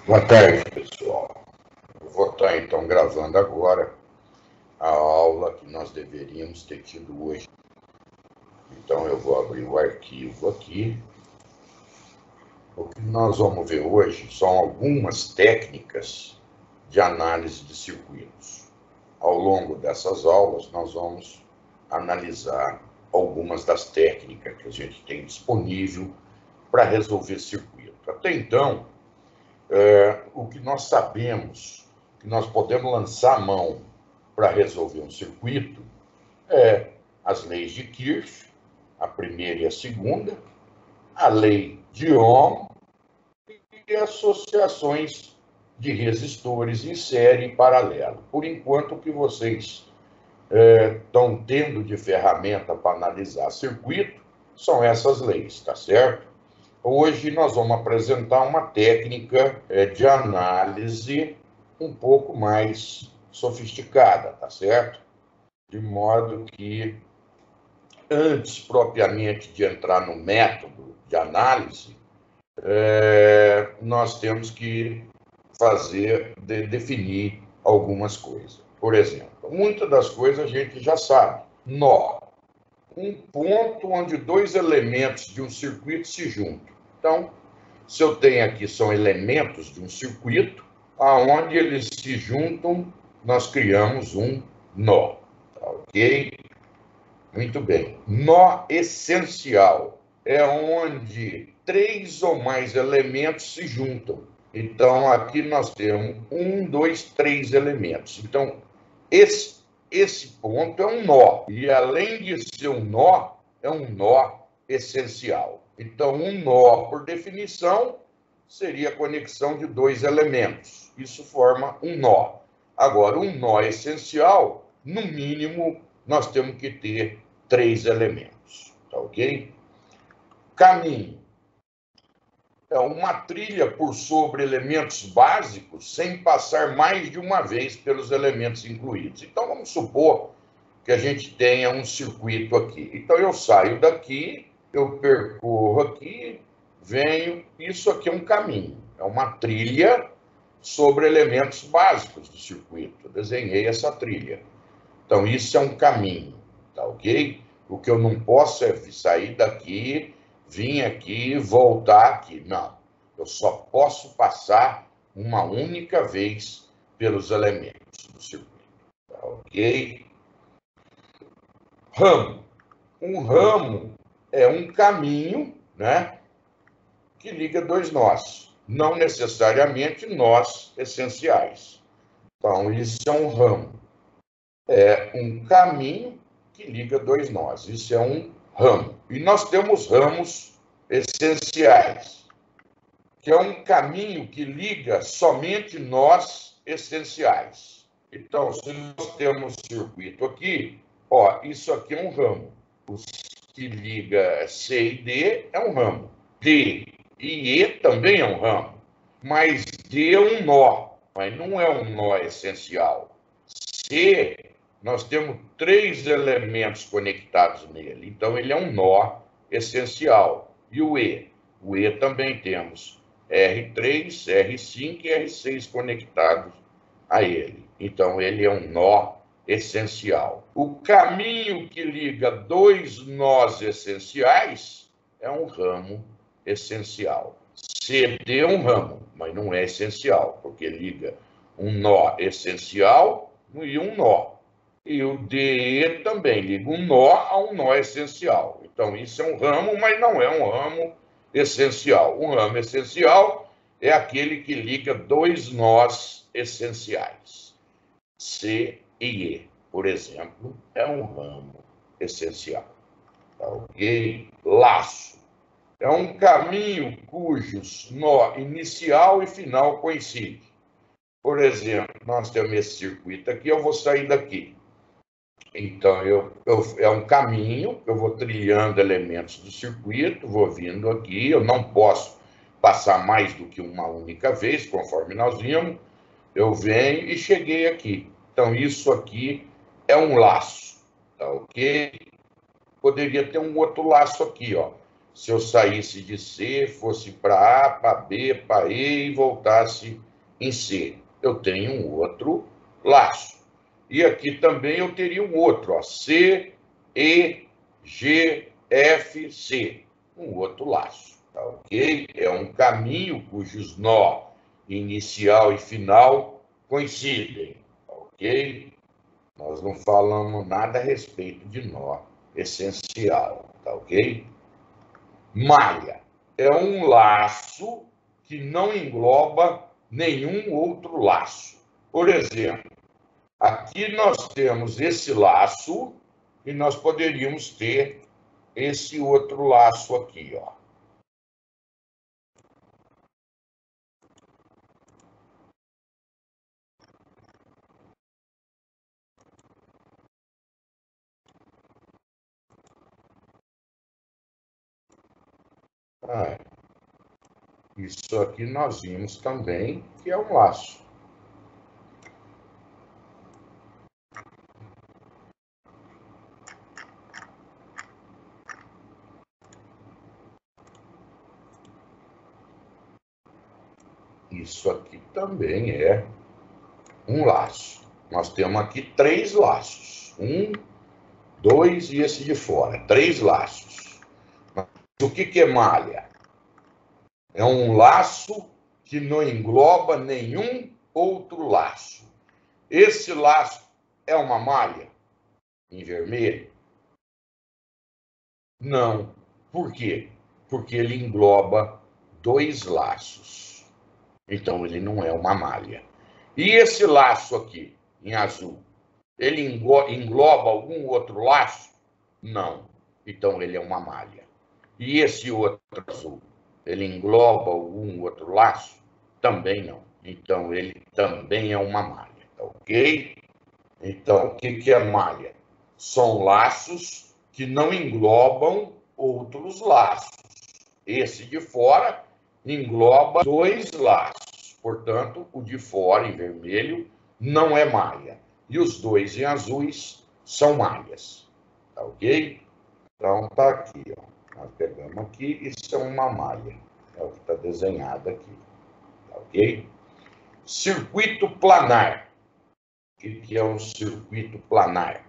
Boa tarde, pessoal. Eu vou estar, então, gravando agora a aula que nós deveríamos ter tido hoje. Então, eu vou abrir o arquivo aqui. O que nós vamos ver hoje são algumas técnicas de análise de circuitos. Ao longo dessas aulas, nós vamos analisar algumas das técnicas que a gente tem disponível para resolver circuito. Até então, o que nós sabemos, que nós podemos lançar a mão para resolver um circuito, é as leis de Kirch, a primeira e a segunda, a lei de Ohm e associações de resistores em série e paralelo. Por enquanto, o que vocês estão tendo de ferramenta para analisar circuito são essas leis, tá certo? Hoje nós vamos apresentar uma técnica de análise um pouco mais sofisticada, tá certo? De modo que, antes propriamente de entrar no método de análise, nós temos que definir algumas coisas. Por exemplo, muitas das coisas a gente já sabe. Nó, um ponto onde dois elementos de um circuito se juntam. Então, se eu tenho aqui, são elementos de um circuito, aonde eles se juntam, nós criamos um nó. Tá, ok? Muito bem. Nó essencial é onde três ou mais elementos se juntam. Então, aqui nós temos 1, 2, 3 elementos. Então, esse ponto é um nó. E, além de ser um nó, é um nó essencial. Então, um nó, por definição, seria a conexão de dois elementos. Isso forma um nó. Agora, um nó essencial, no mínimo, nós temos que ter 3 elementos. Tá ok? Caminho é uma trilha por sobre elementos básicos sem passar mais de uma vez pelos elementos incluídos. Então, vamos supor que a gente tenha um circuito aqui. Então, eu saio daqui, eu percorro aqui, venho. Isso aqui é um caminho, é uma trilha sobre elementos básicos do circuito. Eu desenhei essa trilha. Então, isso é um caminho, tá ok? O que eu não posso é sair daqui, vir aqui, voltar aqui. Não, eu só posso passar uma única vez pelos elementos do circuito, tá ok? Ramo. Um ramo é um caminho, né, que liga dois nós, não necessariamente nós essenciais. Então, isso é um ramo. É um caminho que liga dois nós. Isso é um ramo. E nós temos ramos essenciais, que é um caminho que liga somente nós essenciais. Então, se nós temos circuito aqui, ó, isso aqui é um ramo. O que liga C e D é um ramo. D e E também é um ramo. Mas D é um nó, mas não é um nó essencial. C, nós temos 3 elementos conectados nele. Então, ele é um nó essencial. E o E? O E também temos R3, R5 e R6 conectados a ele. Então, ele é um nó essencial. O caminho que liga dois nós essenciais é um ramo essencial. CD é um ramo, mas não é essencial, porque liga um nó essencial e um nó. E o DE também liga um nó a um nó essencial. Então, isso é um ramo, mas não é um ramo essencial. Um ramo essencial é aquele que liga dois nós essenciais. C e E, por exemplo, é um ramo essencial. Tá ok? Laço. É um caminho cujos nó inicial e final coincidem. Por exemplo, nós temos esse circuito aqui, eu vou sair daqui. Então, é um caminho, eu vou trilhando elementos do circuito, vou vindo aqui, eu não posso passar mais do que uma única vez, conforme nós vimos, eu venho e cheguei aqui. Então, isso aqui é um laço, tá ok? Poderia ter um outro laço aqui, ó. se eu saísse de C, fosse para A, para B, para E e voltasse em C. Eu tenho um outro laço. E aqui também eu teria um outro, ó, C, E, G, F, C. Um outro laço, tá ok? É um caminho cujos nó inicial e final coincidem, tá ok? Nós não falamos nada a respeito de nó essencial, tá ok? Malha é um laço que não engloba nenhum outro laço. Por exemplo, aqui nós temos esse laço e nós poderíamos ter esse outro laço aqui, ó. Ah, isso aqui nós vimos também que é um laço. Isso aqui também é um laço. Nós temos aqui 3 laços. 1, 2 e esse de fora. 3 laços. Mas o que é malha? É um laço que não engloba nenhum outro laço. Esse laço é uma malha em vermelho? Não. Por quê? Porque ele engloba 2 laços. Então, ele não é uma malha. E esse laço aqui, em azul, ele engloba algum outro laço? Não. Então, ele é uma malha. E esse outro azul, ele engloba algum outro laço? Também não. Então, ele também é uma malha, tá ok? Então, o que é malha? São laços que não englobam outros laços. Esse de fora engloba 2 laços. Portanto, o de fora, em vermelho, não é malha. E os 2 em azuis são malhas. Tá ok? Então, tá aqui, ó. Nós pegamos aqui, isso é uma malha. É o que está desenhado aqui. Tá ok? Circuito planar. O que é um circuito planar?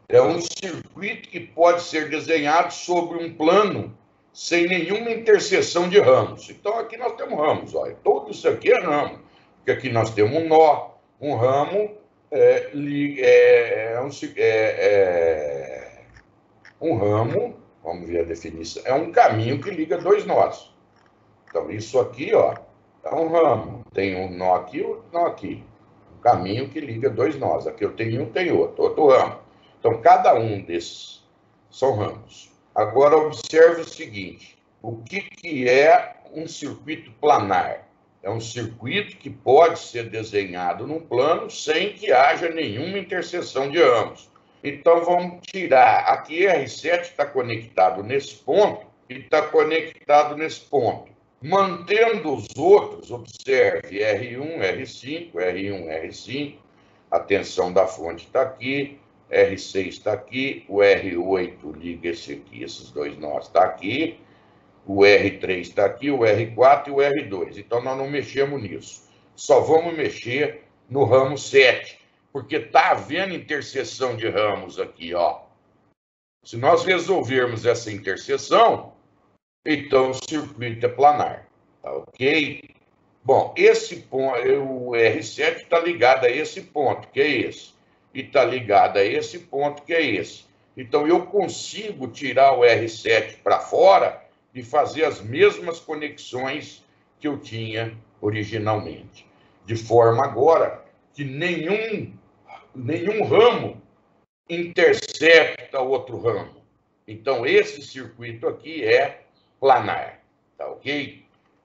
É um circuito que pode ser desenhado sobre um plano sem nenhuma interseção de ramos. Então, aqui nós temos ramos, olha. Tudo isso aqui é ramo. Porque aqui nós temos um nó, um ramo, um ramo, vamos ver a definição, é um caminho que liga 2 nós. Então, isso aqui, ó, é um ramo. Tem um nó aqui e um nó aqui. Um caminho que liga 2 nós. Aqui eu tenho um, tem outro ramo. Então, cada um desses são ramos. Agora, observe o seguinte. O que é um circuito planar? É um circuito que pode ser desenhado num plano sem que haja nenhuma interseção de ramos. Então, vamos tirar. Aqui, R7 está conectado nesse ponto e está conectado nesse ponto. Mantendo os outros, observe R1, R5, R1, R5, a tensão da fonte está aqui, R6 está aqui, o R8 liga esse aqui, esses 2 nós está aqui, o R3 está aqui, o R4 e o R2. Então, nós não mexemos nisso. Só vamos mexer no ramo 7, porque está havendo interseção de ramos aqui, ó. Se nós resolvermos essa interseção, então o circuito é planar, tá ok? Bom, esse ponto, o R7 está ligado a esse ponto, que é esse. E está ligado a esse ponto, que é esse. Então, eu consigo tirar o R7 para fora e fazer as mesmas conexões que eu tinha originalmente. De forma agora que nenhum ramo intercepta outro ramo. Então, esse circuito aqui é planar, tá ok?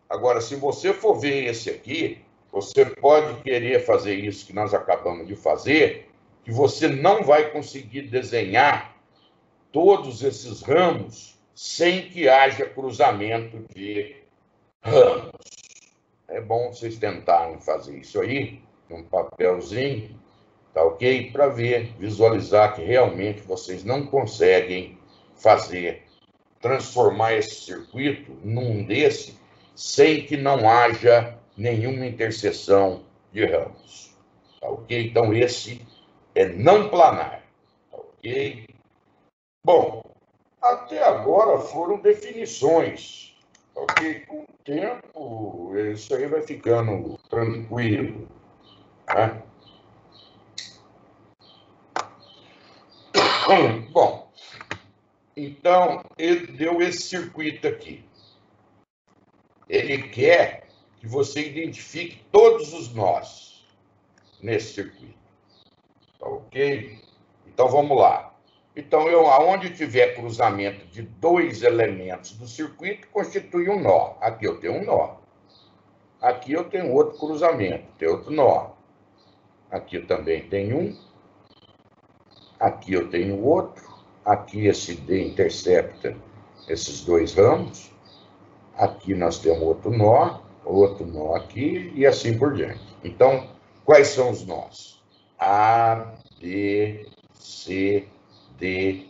Agora, se você for ver esse aqui, você pode querer fazer isso que nós acabamos de fazer, que você não vai conseguir desenhar todos esses ramos sem que haja cruzamento de ramos. É bom vocês tentarem fazer isso aí, um papelzinho, tá ok? Para ver, visualizar que realmente vocês não conseguem fazer transformar esse circuito num desse sem que não haja nenhuma interseção de ramos. Tá ok? Então, esse é não planar. Tá ok? Bom, até agora foram definições. Tá ok? Com o tempo, isso aí vai ficando tranquilo. Né? Bom, então, ele deu esse circuito aqui. Ele quer que você identifique todos os nós nesse circuito. Tá ok? Então, vamos lá. Então, aonde tiver cruzamento de dois elementos do circuito, constitui um nó. Aqui eu tenho um nó. Aqui eu tenho outro cruzamento, tem outro nó. Aqui eu também tenho um. Aqui eu tenho outro. Aqui esse D intercepta esses dois ramos. Aqui nós temos outro nó aqui e assim por diante. Então, quais são os nós? A, B, C, D,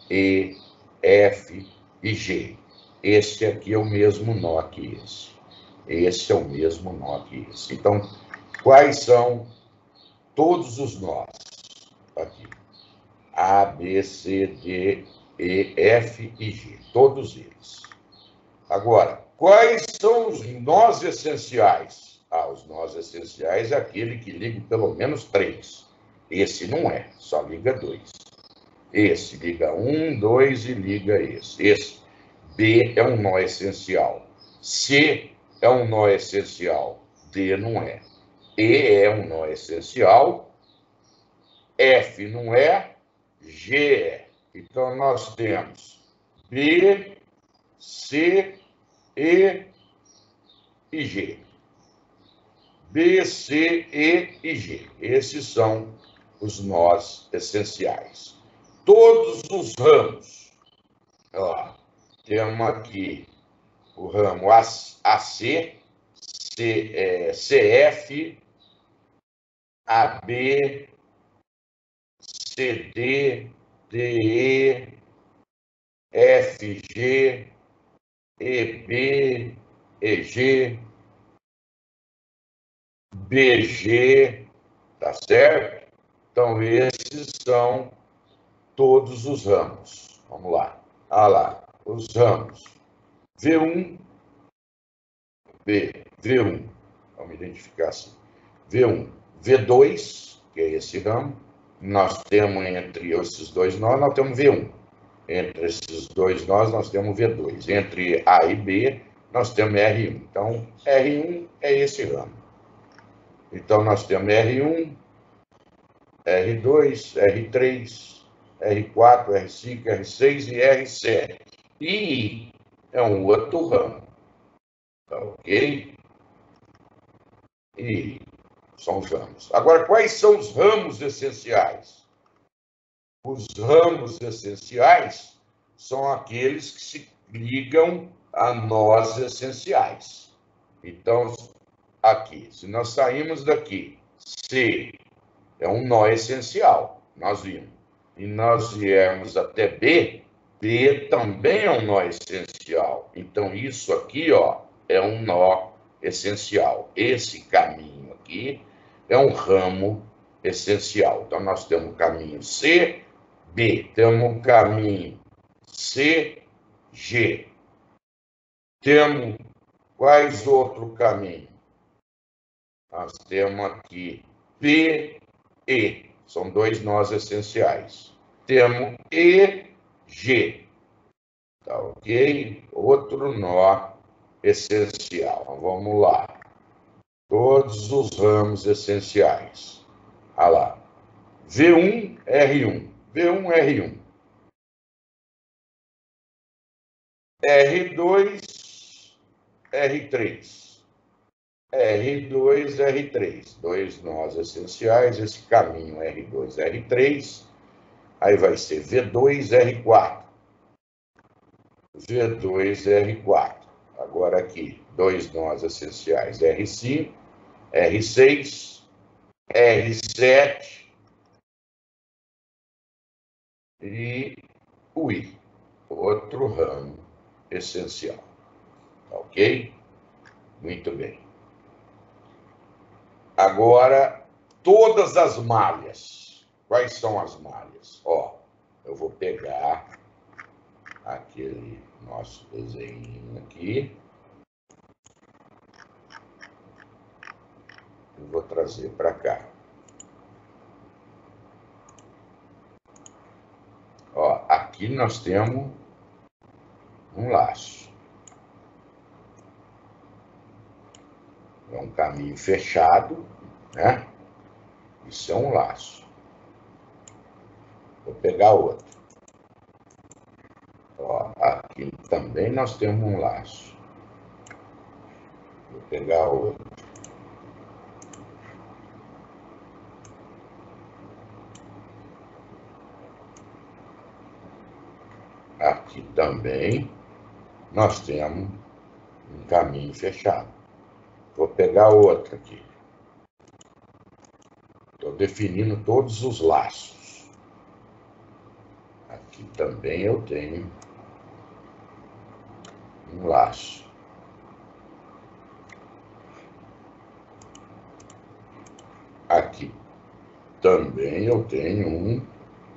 E, F e G. Esse aqui é o mesmo nó que esse. Esse é o mesmo nó que esse. Então, quais são todos os nós? Aqui. A, B, C, D, E, F e G. Todos eles. Agora, quais são os nós essenciais? Os nós essenciais é aquele que liga pelo menos 3. Esse não é, só liga 2. Esse liga 1, 2 e liga esse. Esse B é um nó essencial. C é um nó essencial. D não é. E é um nó essencial. F não é. G é. Então, nós temos B, C, E e G. B, C, E e G. Esses são os nós essenciais. Todos os ramos. Ó, temos aqui o ramo AC, CF, AB, CD, DE, FG, EB, EG, BG, tá certo? Então, esses são todos os ramos. Vamos lá. Lá, os ramos. V1, V1, vamos identificar assim. V1, V2, que é esse ramo. Nós temos entre esses dois nós, nós temos V1. Entre esses dois nós temos V2. Entre A e B, nós temos R1. Então, R1 é esse ramo. Então, nós temos R1, R2, R3, R4, R5, R6 e R7. E é um outro ramo. Tá ok? E são os ramos. Agora, quais são os ramos essenciais? Os ramos essenciais são aqueles que se ligam a nós essenciais. Então, aqui, se nós sairmos daqui, C é um nó essencial, nós vimos. E nós viermos até B, B também é um nó essencial. Então, isso aqui, ó, é um nó essencial. Esse caminho aqui é um ramo essencial. Então, nós temos o caminho C, B. Temos o caminho C, G. Temos quais outro caminho? Nós temos aqui P, E. São dois nós essenciais. Temos E, G. Tá ok? Outro nó essencial. Então, vamos lá. Todos os ramos essenciais. Olha lá. V1, R1. V1, R1. R2, R3. R2, R3. Dois nós essenciais. Esse caminho R2, R3. Aí vai ser V2, R4. V2, R4. Agora aqui, dois nós essenciais, R5, R6, R7 e o I, outro ramo essencial. Ok? Muito bem. Agora, todas as malhas. Quais são as malhas? Ó, eu vou pegar aquele nosso desenho aqui. Eu vou trazer para cá. Ó, aqui nós temos um laço. É um caminho fechado, né? Isso é um laço. Vou pegar outro. Ó, aqui também nós temos um laço. Vou pegar outro. Aqui também nós temos um caminho fechado. Vou pegar outro aqui. Estou definindo todos os laços. Aqui também eu tenho um laço. Aqui também eu tenho um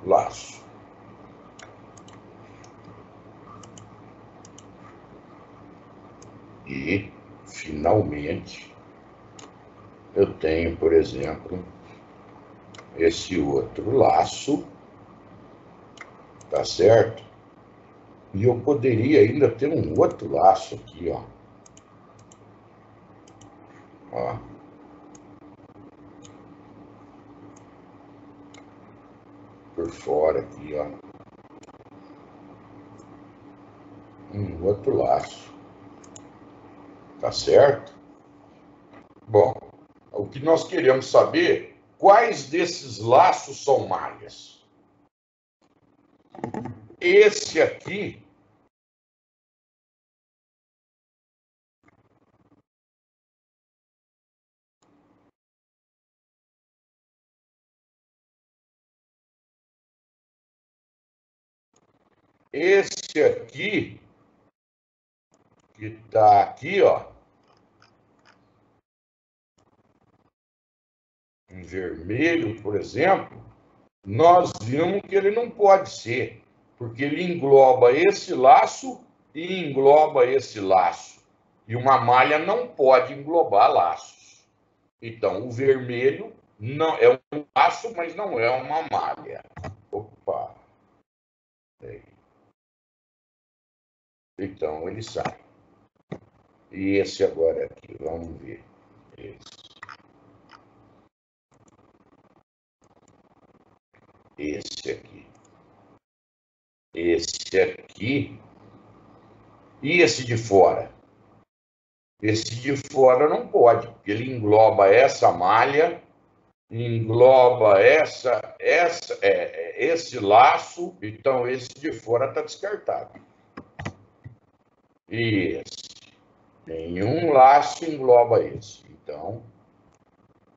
laço. E, finalmente, eu tenho, por exemplo, esse outro laço, tá certo? E eu poderia ainda ter um outro laço aqui, ó. Ó. Por fora aqui, ó. Um outro laço. Tá certo? Bom, o que nós queremos saber, quais desses laços são malhas? Esse aqui que está aqui, ó, em vermelho, por exemplo, nós vimos que ele não pode ser, porque ele engloba esse laço e engloba esse laço. E uma malha não pode englobar laços. Então, o vermelho não é um laço, mas não é uma malha. Opa! Então, ele sai. E esse agora aqui, vamos ver. Esse aqui. Esse aqui. E esse de fora? Esse de fora não pode, porque ele engloba essa malha, engloba esse laço, então esse de fora está descartado. E esse. Nenhum laço engloba esse. Então,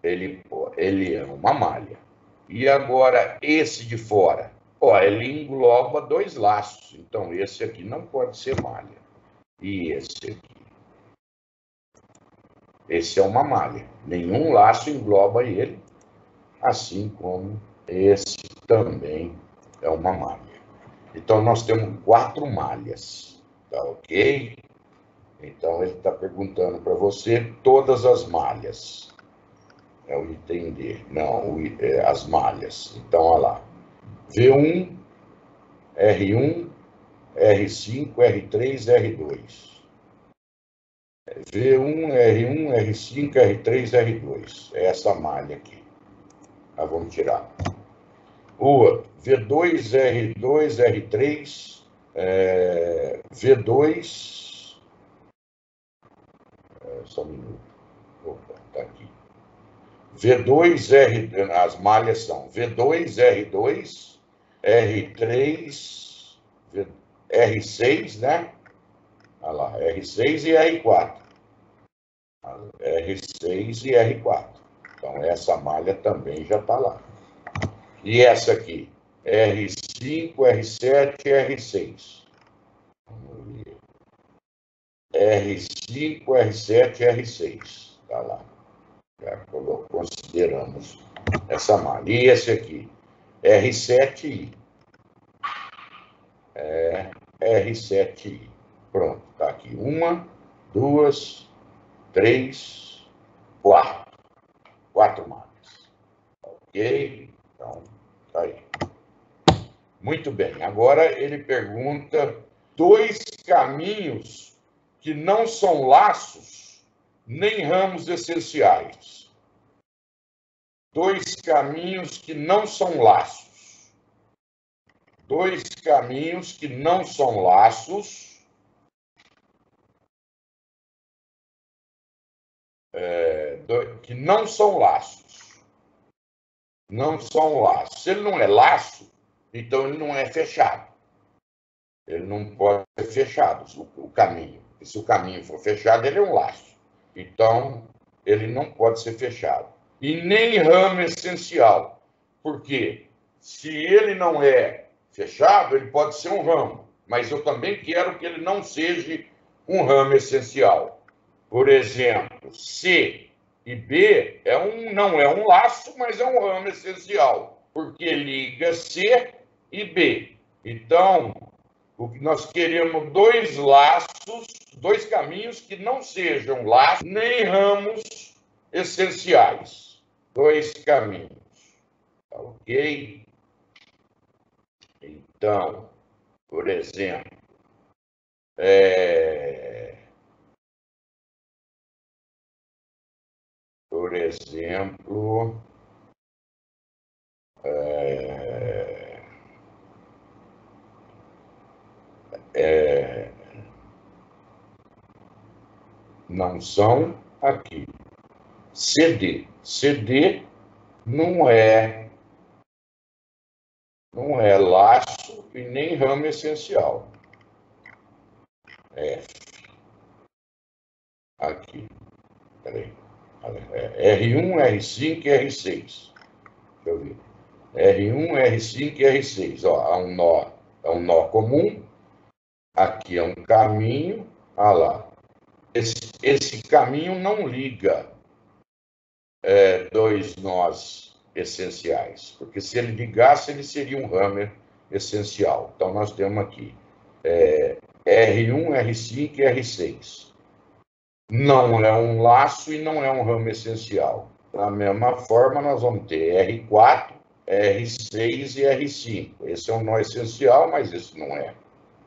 ele é uma malha. E agora, esse de fora? Ó, ele engloba dois laços. Então, esse aqui não pode ser malha. E esse aqui? Esse é uma malha. Nenhum laço engloba ele, assim como esse também é uma malha. Então, nós temos 4 malhas. Tá ok? Então, ele está perguntando para você todas as malhas. É o item D. Não, as malhas. Então, olha lá. V1, R1, R5, R3, R2. V1, R1, R5, R3, R2. É essa malha aqui. Vamos tirar. O outro, V2, R2, R3, V2. Só um minuto. Opa, tá aqui. V2, as malhas são V2, R2, R3, R6, né? Olha lá, R6 e R4. R6 e R4. Então, essa malha também já está lá. E essa aqui? R5, R7 e R6. Vamos ver. R5, R7, R6. Tá lá. Já consideramos essa malha. E esse aqui, R7I. R7I. Pronto, tá aqui. 1, 2, 3, 4. 4 malhas. Ok? Então, tá aí. Muito bem. Agora ele pergunta 2 caminhos que não são laços nem ramos essenciais. 2 caminhos que não são laços. 2 caminhos que não são laços. Que não são laços. Não são laços. Se ele não é laço, então ele não é fechado. Ele não pode ser fechado, o caminho. E se o caminho for fechado, ele é um laço. Então, ele não pode ser fechado. E nem ramo essencial. Por quê? Se ele não é fechado, ele pode ser um ramo. Mas eu também quero que ele não seja um ramo essencial. Por exemplo, C e B não é um laço, mas é um ramo essencial. Porque liga C e B. Então, o que nós queremos 2 laços, 2 caminhos que não sejam laços nem ramos essenciais. 2 caminhos. Tá ok? Então, por exemplo, não são aqui. CD. CD não é laço e nem ramo essencial. F. Aqui. Peraí. R1, R5 e R6. Deixa eu ver. R1, R5 e R6. Ó, há um nó comum. Aqui é um caminho. Olha lá. Esse caminho não liga 2 nós essenciais, porque se ele ligasse, ele seria um ramo essencial. Então, nós temos aqui R1, R5 e R6. Não é um laço e não é um ramo essencial. Da mesma forma, nós vamos ter R4, R6 e R5. Esse é um nó essencial, mas esse não é.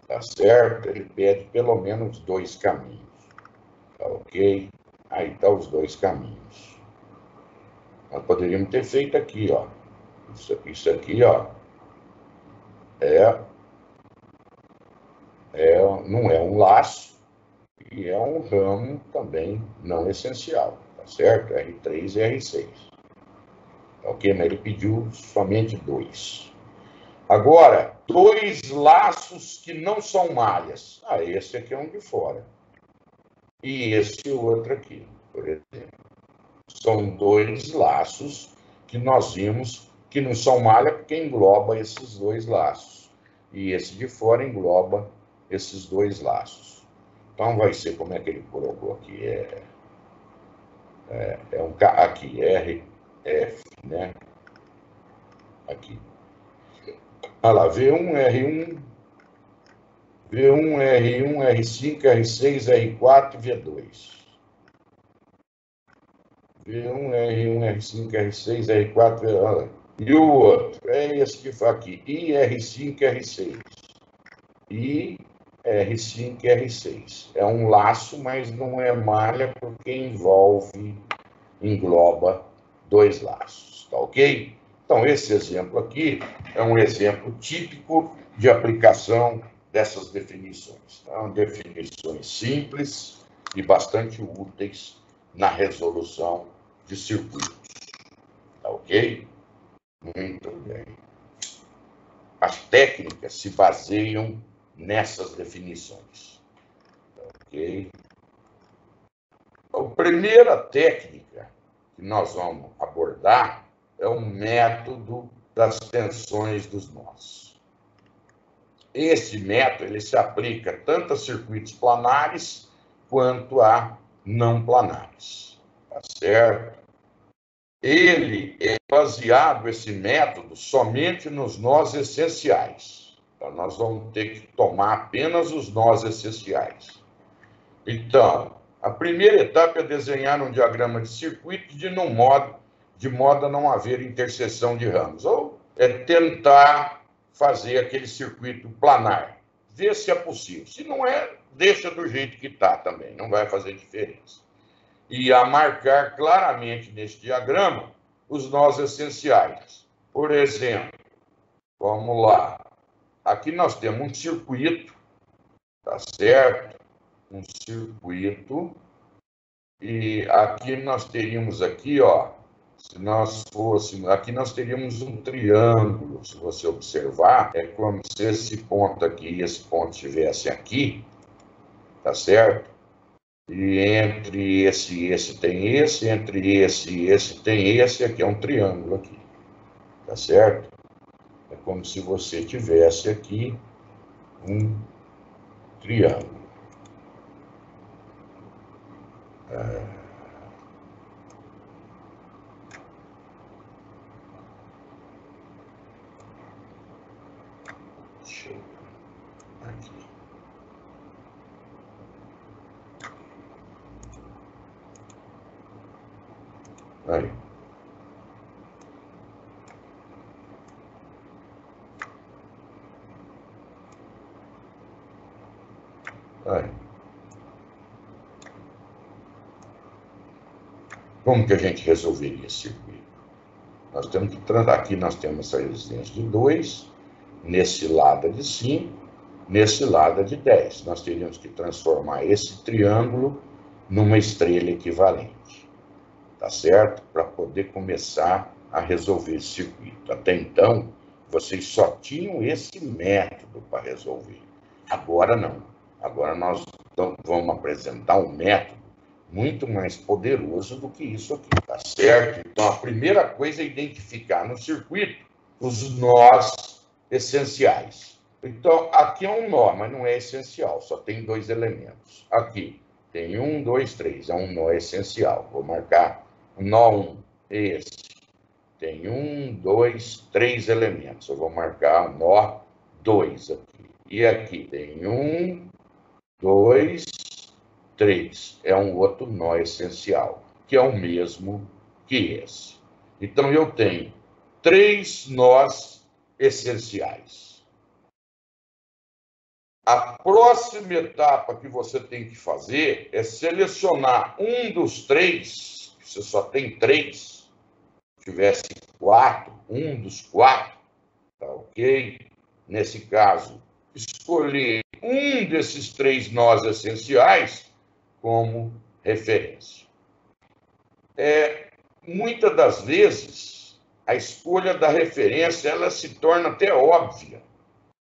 Tá certo? Ele pede pelo menos 2 caminhos. Tá ok? Aí tá os 2 caminhos. Nós poderíamos ter feito aqui, ó. Isso aqui, ó. Não é um laço e é um ramo também não essencial, tá certo? R3 e R6. Tá ok? Mas ele pediu somente 2. Agora, 2 laços que não são malhas. Esse aqui é um de fora. E esse outro aqui, por exemplo. São 2 laços que nós vimos que não são malha porque engloba esses 2 laços. E esse de fora engloba esses 2 laços. Então, vai ser como é que ele colocou aqui. Aqui, RF, né? Aqui. Olha lá, V1, R1, V1, R1, R5, R6, R4 e V2. V1, R1, R5, R6, R4, V2. E o outro é esse que foi aqui, IR5, R6. IR5, R6. É um laço, mas não é malha porque engloba 2 laços, tá ok? Então, esse exemplo aqui é um exemplo típico de aplicação dessas definições. São definições simples e bastante úteis na resolução de circuitos, tá ok? Muito bem. As técnicas se baseiam nessas definições, tá ok? A primeira técnica que nós vamos abordar é o método das tensões dos nós. Esse método ele se aplica tanto a circuitos planares quanto a não planares. Tá certo? Ele é baseado, esse método, somente nos nós essenciais. Então, nós vamos ter que tomar apenas os nós essenciais. Então, a primeira etapa é desenhar um diagrama de circuito de modo a não haver interseção de ramos. Ou é tentar fazer aquele circuito planar. Ver se é possível. Se não é, deixa do jeito que está também. Não vai fazer diferença. E a marcar claramente neste diagrama os nós essenciais. Por exemplo, vamos lá. Aqui nós temos um circuito, tá certo? Um circuito. E aqui nós teríamos aqui, ó, se nós fôssemos, aqui nós teríamos um triângulo. Se você observar, é como se esse ponto aqui e esse ponto estivesse aqui, tá certo? E entre esse e esse tem esse, entre esse e esse tem esse, aqui é um triângulo aqui, tá certo? É como se você tivesse aqui um triângulo. Deixa eu ver aqui. Aí. Aí. Como que a gente resolveria esse circuito? Nós temos que tratar aqui, nós temos essa resistência de 2, nesse lado é de 5, nesse lado é de 10. Nós teríamos que transformar esse triângulo numa estrela equivalente, tá certo? Para poder começar a resolver esse circuito. Até então, vocês só tinham esse método para resolver. Agora não. Agora nós vamos apresentar um método muito mais poderoso do que isso aqui, tá certo? Então, a primeira coisa é identificar no circuito os nós essenciais. Então, aqui é um nó, mas não é essencial, só tem 2 elementos. Aqui tem 1, 2, 3, é um nó essencial. Vou marcar o nó 1, esse. Tem 1, 2, 3 elementos. Eu vou marcar o nó 2 aqui. E aqui tem 1, 2, 3. É um outro nó essencial, que é o mesmo que esse. Então, eu tenho 3 nós essenciais. A próxima etapa que você tem que fazer é selecionar um dos 3, você só tem 3, se tivesse 4, um dos 4, tá ok? Nesse caso, escolher um desses 3 nós essenciais como referência. Muitas das vezes, a escolha da referência ela se torna até óbvia.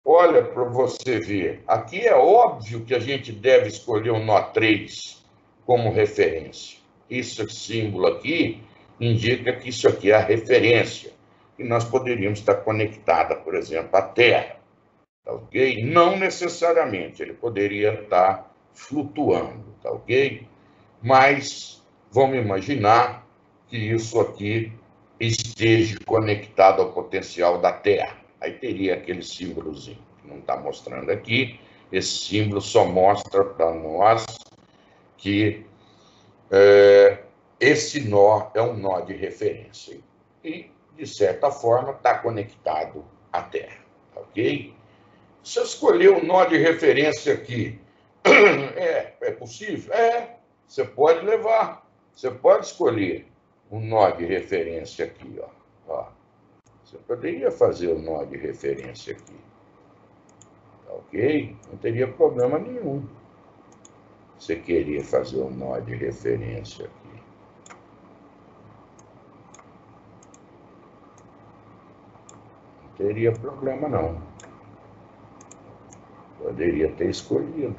Olha para você ver, aqui é óbvio que a gente deve escolher o nó 3 como referência. Esse símbolo aqui indica que isso aqui é a referência. E nós poderíamos estar conectada, por exemplo, à Terra. Tá ok? Não necessariamente, ele poderia estar flutuando, tá ok? Mas vamos imaginar que isso aqui esteja conectado ao potencial da Terra. Aí teria aquele símbolozinho, que não está mostrando aqui. Esse símbolo só mostra para nós que esse nó é um nó de referência. E, de certa forma, está conectado à Terra, tá ok? Se eu escolher um nó de referência aqui, é possível? Você pode levar. Você pode escolher um nó de referência aqui, ó. Você poderia fazer o nó de referência aqui. Tá ok? Não teria problema nenhum. Você queria fazer um nó de referência aqui. Não teria problema, não. Poderia ter escolhido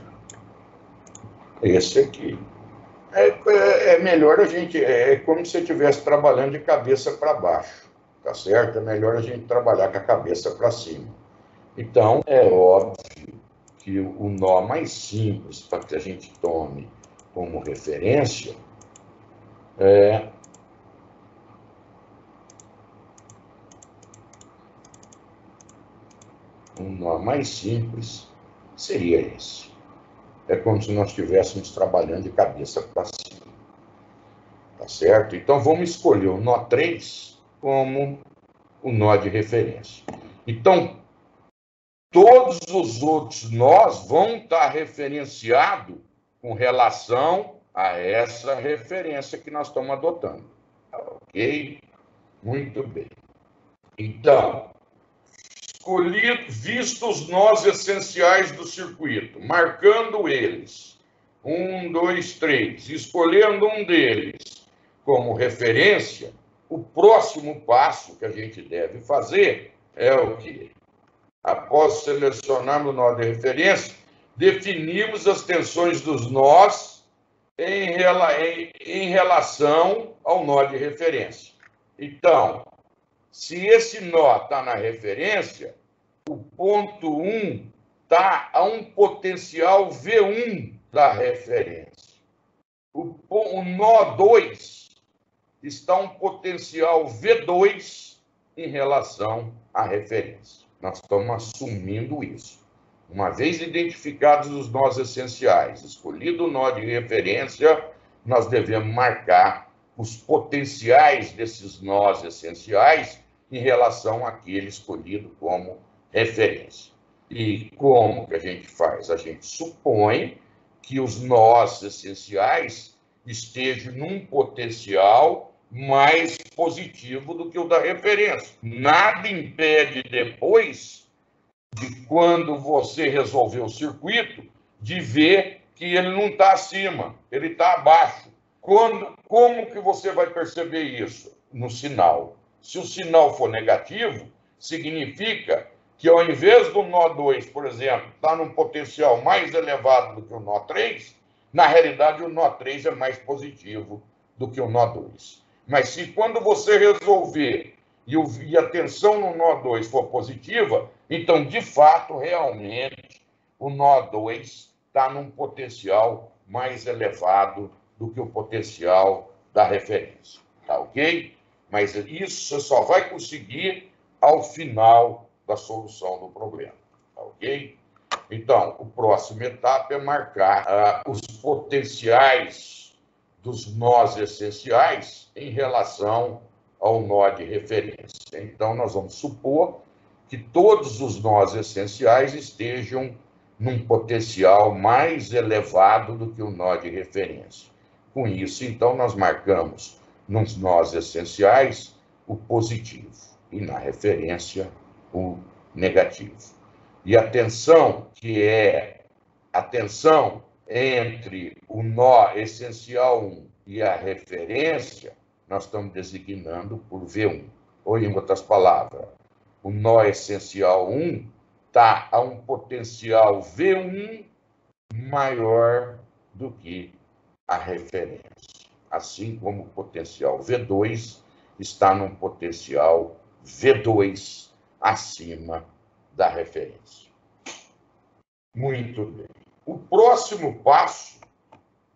esse aqui. É melhor a gente... É como se você estivesse trabalhando de cabeça para baixo. Tá certo? É melhor a gente trabalhar com a cabeça para cima. Então, é óbvio que o nó mais simples para que a gente tome como referência, um nó mais simples seria esse. É como se nós estivéssemos trabalhando de cabeça para cima. Tá certo? Então, vamos escolher o nó 3 como o nó de referência. Então, todos os outros nós vão estar referenciados com relação a essa referência que nós estamos adotando. Ok? Muito bem. Então, vistos os nós essenciais do circuito, marcando eles, 1, 2, 3, escolhendo um deles como referência, o próximo passo que a gente deve fazer é o quê? Após selecionarmos o nó de referência, definimos as tensões dos nós em relação ao nó de referência. Então, se esse nó está na referência, o ponto 1 está a um potencial V1 da referência. O nó 2 está a um potencial V2 em relação à referência. Nós estamos assumindo isso. Uma vez identificados os nós essenciais, escolhido o nó de referência, nós devemos marcar os potenciais desses nós essenciais em relação àquele escolhido como referência. E como que a gente faz? A gente supõe que os nós essenciais estejam num potencial mais positivo do que o da referência. Nada impede depois de quando você resolver o circuito, de ver que ele não está acima, ele está abaixo. Como que você vai perceber isso? No sinal. Se o sinal for negativo, significa que ao invés do nó 2, por exemplo, estar num potencial mais elevado do que o nó 3, na realidade o nó 3 é mais positivo do que o nó 2. Mas se quando você resolver e a tensão no nó 2 for positiva, então, de fato, realmente, o nó 2 está num potencial mais elevado do que o potencial da referência. Tá ok? Mas isso você só vai conseguir ao final da solução do problema. Tá ok? Então, a próxima etapa é marcar os potenciais dos nós essenciais em relação ao nó de referência. Então, nós vamos supor que todos os nós essenciais estejam num potencial mais elevado do que o nó de referência. Com isso, então, nós marcamos nos nós essenciais o positivo e na referência o negativo. E a tensão, que é a tensão entre o nó essencial 1 e a referência, nós estamos designando por V1. Ou, em outras palavras, o nó essencial 1 está a um potencial V1 maior do que a referência. Assim como o potencial V2 está num potencial V2 acima da referência. Muito bem. O próximo passo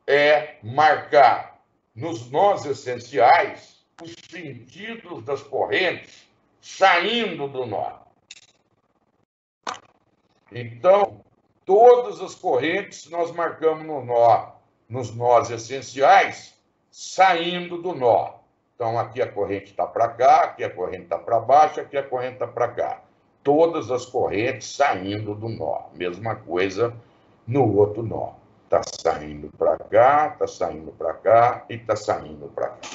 é marcar nos nós essenciais os sentidos das correntes saindo do nó. Então, todas as correntes nós marcamos no nó, nos nós essenciais, saindo do nó. Então, aqui a corrente está para cá, aqui a corrente está para baixo, aqui a corrente está para cá. Todas as correntes saindo do nó. Mesma coisa no outro nó. Está saindo para cá, está saindo para cá e está saindo para cá.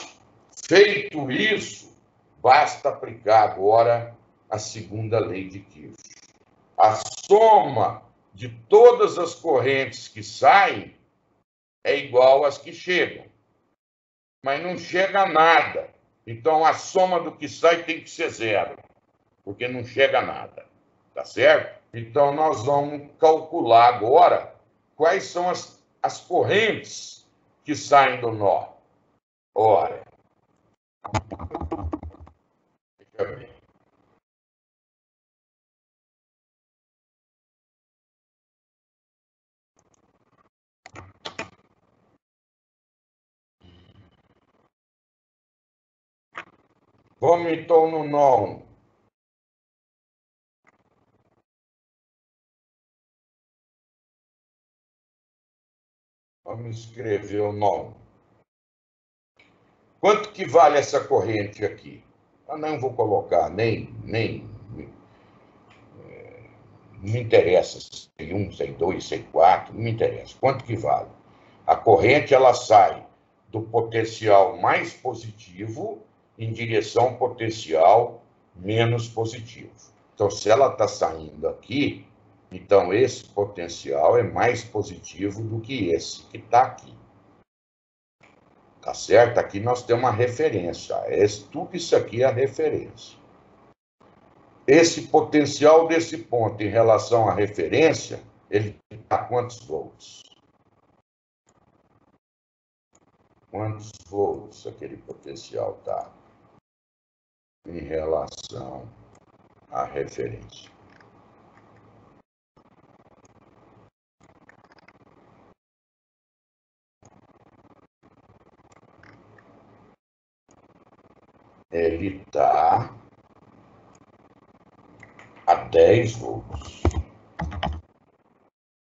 Feito isso, basta aplicar agora a segunda lei de Kirchhoff. A soma de todas as correntes que saem é igual às que chegam. Mas não chega a nada. Então, a soma do que sai tem que ser zero, porque não chega a nada. Tá certo? Então, nós vamos calcular agora quais são as correntes que saem do nó. Ora, deixa eu ver. Vamos então no nó. Vamos escrever o nó. Quanto que vale essa corrente aqui? Eu não vou colocar não me interessa se tem 1, se tem 2, se tem 4, não me interessa. Quanto que vale? A corrente ela sai do potencial mais positivo em direção ao potencial menos positivo. Então, se ela está saindo aqui, então esse potencial é mais positivo do que esse que está aqui. Tá certo? Aqui nós temos uma referência. Tudo isso aqui é a referência. Esse potencial desse ponto em relação à referência, ele está quantos volts? Quantos volts aquele potencial está em relação à referência? Ele está a 10 volts.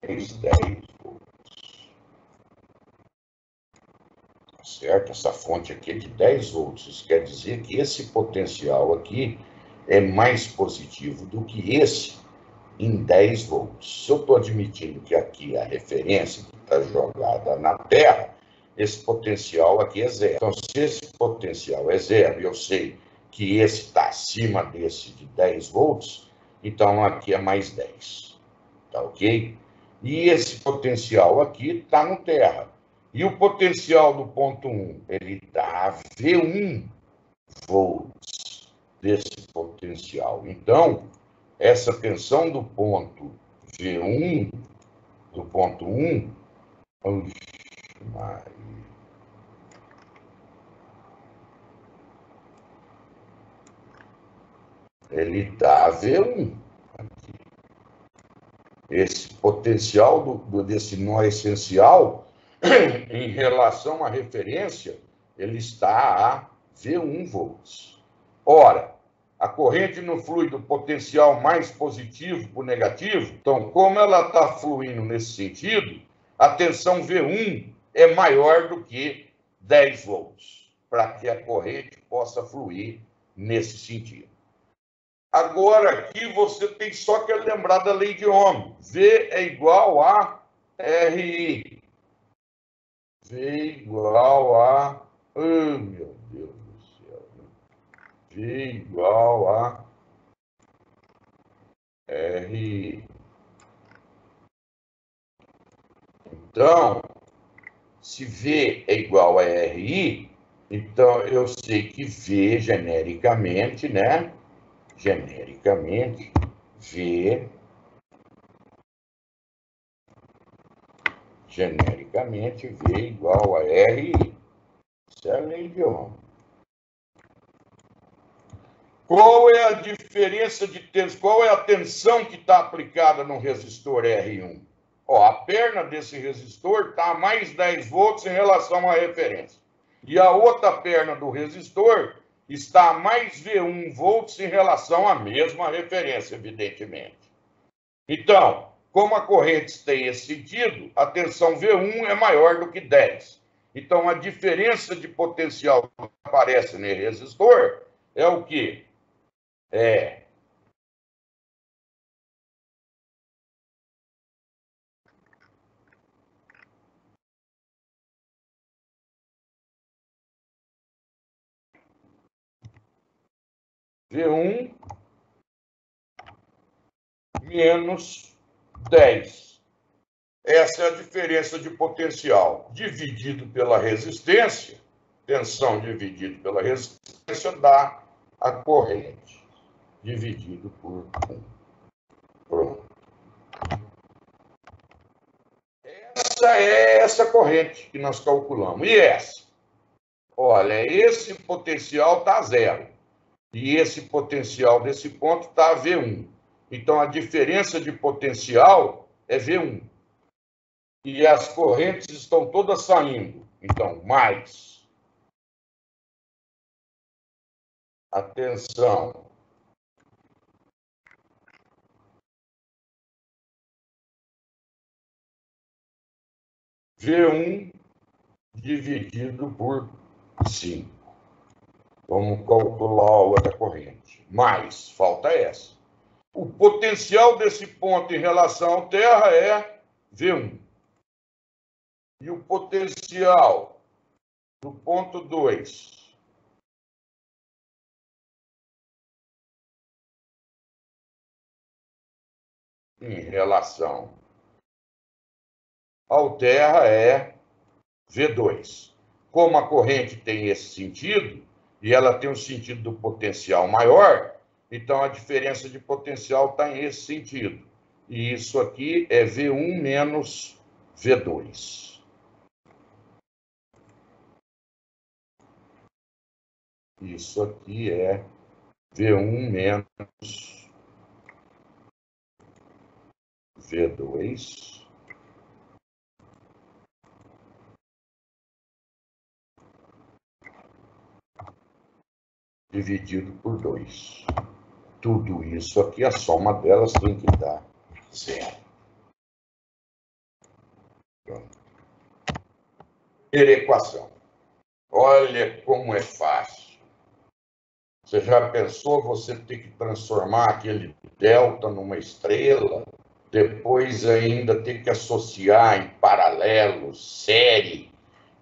10 volts. Tá certo? Essa fonte aqui é de 10 volts. Isso quer dizer que esse potencial aqui é mais positivo do que esse em 10 volts. Se eu estou admitindo que aqui é a referência que está jogada na Terra, esse potencial aqui é zero. Então, se esse potencial é zero e eu sei que esse está acima desse de 10 volts, então aqui é mais 10. Tá ok? E esse potencial aqui está no Terra. E o potencial do ponto 1, ele está a V1 volts desse potencial. Então, essa tensão do ponto V1, do ponto 1, ele está V1. Aqui. Esse potencial desse nó essencial, em relação à referência, ele está a V1 volts. Ora, a corrente não flui do potencial mais positivo para o negativo, então, como ela está fluindo nesse sentido, a tensão V1 é maior do que 10 volts, para que a corrente possa fluir nesse sentido. Agora, aqui você tem só que lembrar da lei de Ohm. V é igual a RI. V igual a... Oh, meu Deus do céu. V igual a RI. Então, se V é igual a RI, então eu sei que V, genericamente, né? Genericamente, V... Genericamente, V igual a RI. Isso é a lei de Ohm. Qual é a diferença de tensão? Qual é a tensão que está aplicada no resistor R1? Ó, a perna desse resistor está a mais 10 volts em relação à referência. E a outra perna do resistor está a mais V1 volts em relação à mesma referência, evidentemente. Então, como a corrente tem esse sentido, a tensão V1 é maior do que 10. Então, a diferença de potencial que aparece no resistor é o quê? É V1 menos 10. Essa é a diferença de potencial dividido pela resistência, tensão dividido pela resistência dá a corrente, dividido por 1. Pronto. Essa é essa corrente que nós calculamos. E essa? Olha, esse potencial está zero. E esse potencial desse ponto está V1. Então, a diferença de potencial é V1. E as correntes estão todas saindo. Então, mais a tensão V1 dividido por 5. Vamos calcular a outra corrente. Mais, falta essa. O potencial desse ponto em relação à Terra é V1. E o potencial do ponto 2 em relação ao Terra é V2. Como a corrente tem esse sentido, e ela tem um sentido do potencial maior, então a diferença de potencial está nesse sentido. E isso aqui é V1 menos V2. Isso aqui é V1 menos V2 dividido por 2. Tudo isso aqui, a soma delas tem que dar 0. Primeira equação. Olha como é fácil. Você já pensou você ter que transformar aquele delta numa estrela? Depois ainda ter que associar em paralelo, série.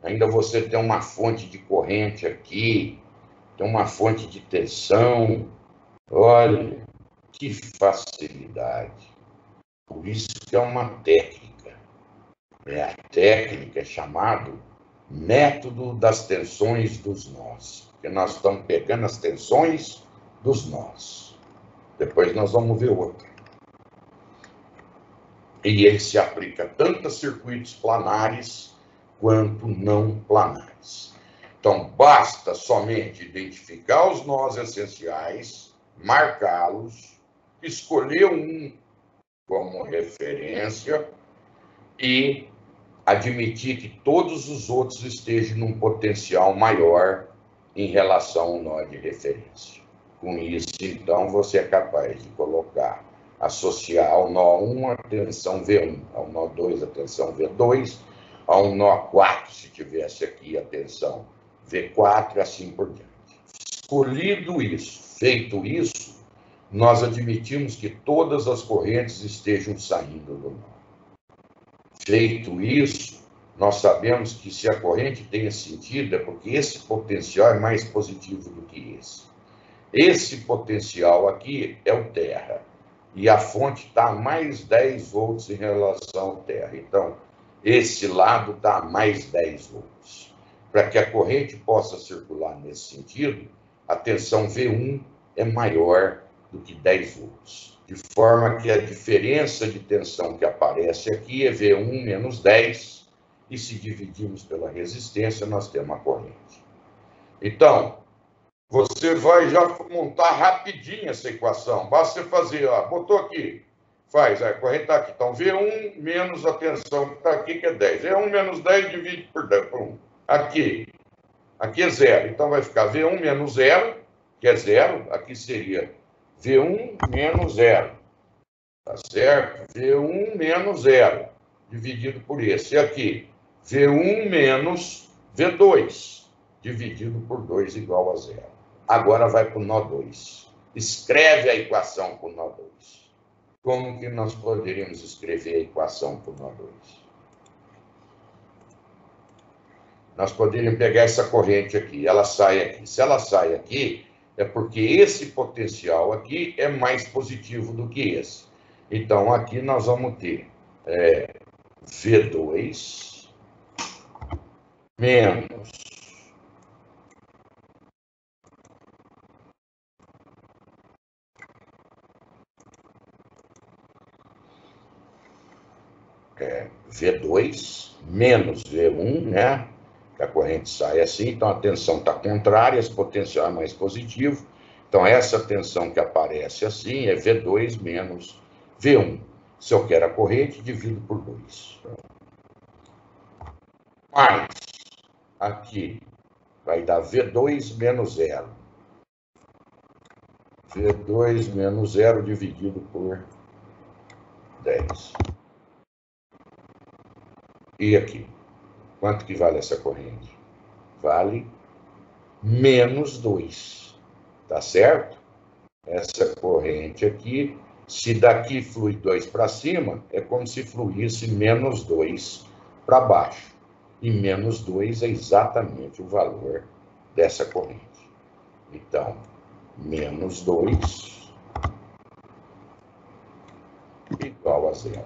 Ainda você tem uma fonte de corrente aqui, tem uma fonte de tensão. Olha, que facilidade. Por isso que é uma técnica. A técnica é chamado método das tensões dos nós. Porque nós estamos pegando as tensões dos nós. Depois nós vamos ver outro. E ele se aplica tanto a circuitos planares quanto não planares. Então, basta somente identificar os nós essenciais, marcá-los, escolher um como referência e admitir que todos os outros estejam num potencial maior em relação ao nó de referência. Com isso, então, você é capaz de colocar, associar ao nó 1 a tensão V1, ao nó 2 a tensão V2, ao nó 4, se tivesse aqui a tensão V4, e assim por diante. Escolhido isso, feito isso, nós admitimos que todas as correntes estejam saindo do nó. Feito isso, nós sabemos que se a corrente tenha sentido é porque esse potencial é mais positivo do que esse. Esse potencial aqui é o Terra, e a fonte está a mais 10 volts em relação ao Terra. Então, esse lado está a mais 10 volts. Para que a corrente possa circular nesse sentido, a tensão V1 é maior do que 10 volts. De forma que a diferença de tensão que aparece aqui é V1 menos 10, e se dividirmos pela resistência, nós temos a corrente. Então, você vai já montar rapidinho essa equação. Basta você fazer, ó, botou aqui, faz, a corrente está aqui. Então, V1 menos a tensão que está aqui, que é 10. V1 menos 10 divide por 10, por 1. Aqui é 0. Então, vai ficar V1 menos 0, que é 0. Aqui seria V1 menos 0. Tá certo? V1 menos 0, dividido por esse. E aqui, V1 menos V2, dividido por 2 igual a 0. Agora vai para o nó 2. Escreve a equação para o nó 2. Como que nós poderíamos escrever a equação para o nó 2? Nós poderíamos pegar essa corrente aqui, ela sai aqui. Se ela sai aqui, é porque esse potencial aqui é mais positivo do que esse. Então, aqui nós vamos ter V2 menos V2 menos V1, né? Que a corrente sai assim, então a tensão está contrária, esse potencial é mais positivo. Então, essa tensão que aparece assim é V2 menos V1. Se eu quero a corrente, divido por 2. Mas, aqui, vai dar V2 menos 0. V2 menos 0 dividido por 10. E aqui? Quanto que vale essa corrente? Vale menos 2. Tá certo? Essa corrente aqui, se daqui flui 2 para cima, é como se fluísse menos 2 para baixo. E menos 2 é exatamente o valor dessa corrente. Então, menos 2 igual a 0.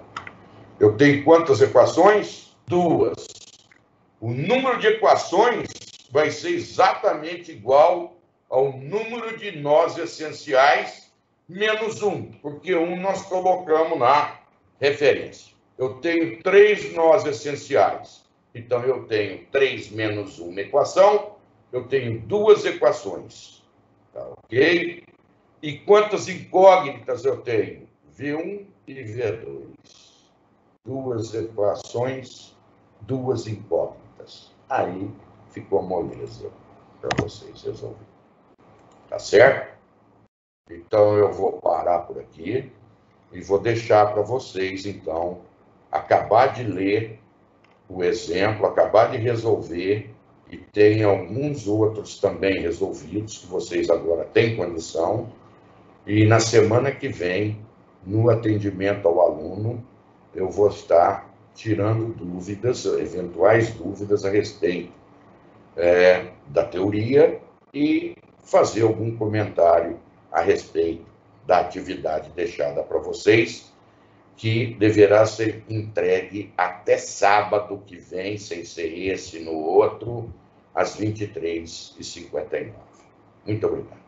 Eu tenho quantas equações? 2. O número de equações vai ser exatamente igual ao número de nós essenciais menos 1, porque 1 nós colocamos na referência. Eu tenho 3 nós essenciais. Então, eu tenho 3 menos 1 equação, eu tenho 2 equações. Tá ok? E quantas incógnitas eu tenho? V1 e V2. 2 equações, 2 incógnitas. Aí ficou moleza para vocês resolverem. Tá certo? Então, eu vou parar por aqui e vou deixar para vocês, então, acabar de ler o exemplo, acabar de resolver, e tem alguns outros também resolvidos, que vocês agora têm condição, e na semana que vem, no atendimento ao aluno, eu vou estar tirando dúvidas, eventuais dúvidas a respeito da teoria e fazer algum comentário a respeito da atividade deixada para vocês, que deverá ser entregue até sábado que vem, sem ser esse no outro, às 23h59. Muito obrigado.